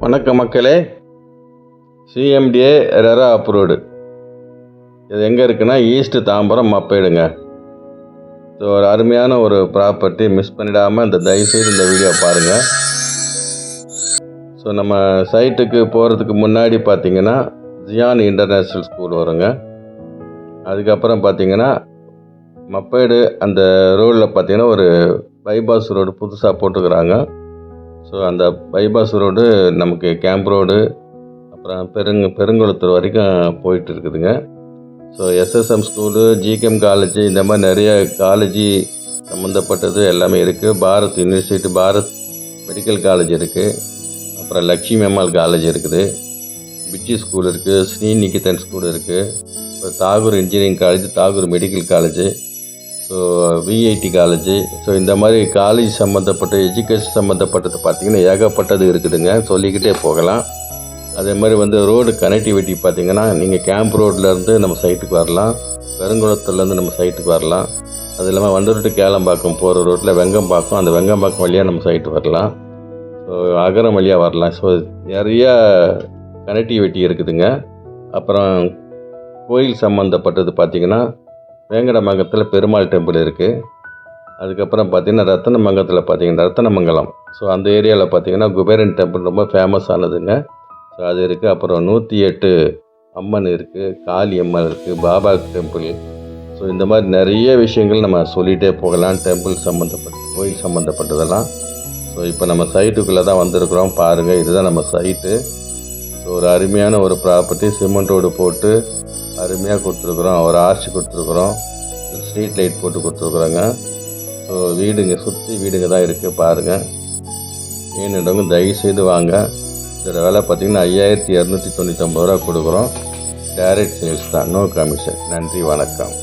வணக்கம் மக்களே. CMDA RERA approved. இது எங்கே இருக்குன்னா ஈஸ்ட் தாம்பரம் மப்பேடுங்க. ஸோ ஒரு அருமையான ஒரு ப்ராப்பர்ட்டி. மிஸ் பண்ணிடாமல் தயவுசெய்து இந்த வீடியோ பாருங்கள். ஸோ நம்ம சைட்டுக்கு போகிறதுக்கு முன்னாடி பார்த்திங்கன்னா ஜியான் இன்டர்நேஷ்னல் ஸ்கூல் வருங்க. அதுக்கப்புறம் பார்த்திங்கன்னா மப்பேடு அந்த ரோடில் பார்த்திங்கன்னா ஒரு பைபாஸ் ரோடு புதுசாக போட்டுக்கிறாங்க. ஸோ அந்த பைபாஸ் ரோடு நமக்கு கேம்ப் ரோடு அப்புறம் பெருங்குளத்தூர் வரைக்கும் போயிட்டு இருக்குதுங்க. So SSM school, GKM college, இந்த மாதிரி நிறைய காலேஜி சம்மந்தப்பட்டது எல்லாமே இருக்குது. Bharat university, Bharat medical college இருக்குது, அப்புறம் லக்ஷ்மி அம்மாள் காலேஜ் இருக்குது, பிச்சி ஸ்கூல் இருக்குது, ஸ்ரீநிகேதன் ஸ்கூல் இருக்குது, இப்போ Tagore engineering college, Tagore medical college, so VIT college. So இந்த மாதிரி காலேஜ் சம்மந்தப்பட்ட எஜுகேஷன் சம்மந்தப்பட்டது பார்த்திங்கன்னா ஏகப்பட்டது இருக்குதுங்க, சொல்லிக்கிட்டே போகலாம். அதே மாதிரி ரோடு கனெக்டிவிட்டி பார்த்திங்கன்னா நீங்கள் கேம்ப் ரோட்லேருந்து நம்ம சைட்டுக்கு வரலாம், பெருங்குளத்துலேருந்து நம்ம சைட்டுக்கு வரலாம். அது இல்லாமல் வண்டூர் கேளம்பாக்கம் போகிற ரோட்டில் வெங்கம்பாக்கம், அந்த வெங்கம்பாக்கம் வழியாக நம்ம சைட்டு வரலாம். ஸோ அகரம் வழியாக வரலாம். ஸோ நிறையா கனெக்டிவிட்டி இருக்குதுங்க. அப்புறம் கோயில் சம்மந்தப்பட்டது பார்த்திங்கன்னா வேங்கடமங்கலத்தில் பெருமாள் டெம்பிள் இருக்குது. அதுக்கப்புறம் பார்த்திங்கன்னா ரத்தனமங்கலம், ஸோ அந்த ஏரியாவில் பார்த்திங்கன்னா குபேரன் டெம்பிள் ரொம்ப ஃபேமஸ் ஆனதுங்க. ஸோ அது இருக்குது. அப்புறம் 108 அம்மன் இருக்குது, காளி அம்மன் இருக்குது, பாபா டெம்பிள். ஸோ இந்த மாதிரி நிறைய விஷயங்கள் நம்ம சொல்லிகிட்டே போகலாம், டெம்பிள் சம்மந்தப்பட்ட கோயில் சம்மந்தப்பட்டதெல்லாம். ஸோ இப்போ நம்ம சைட்டுக்குள்ளே தான் வந்திருக்கிறோம், பாருங்கள். இதுதான் நம்ம சைட்டு. ஸோ ஒரு அருமையான ஒரு ப்ராப்பர்ட்டி, சிமெண்ட் ரோடு போட்டு அருமையாக கொடுத்துருக்குறோம். ஒரு ஆர்ச் கொடுத்துருக்குறோம், ஸ்ட்ரீட் லைட் போட்டு கொடுத்துருக்குறோங்க. ஸோ வீடுங்க, சுற்றி வீடுங்க தான் இருக்குது, பாருங்கள். ஏன்னுடவங்க தயவுசெய்து வாங்க. இதோட விலை பார்த்திங்கன்னா 5299 ரூபா கொடுக்குறோம். டைரக்ட் சேல்ஸ் தான், நோ கமிஷன். நன்றி, வணக்கம்.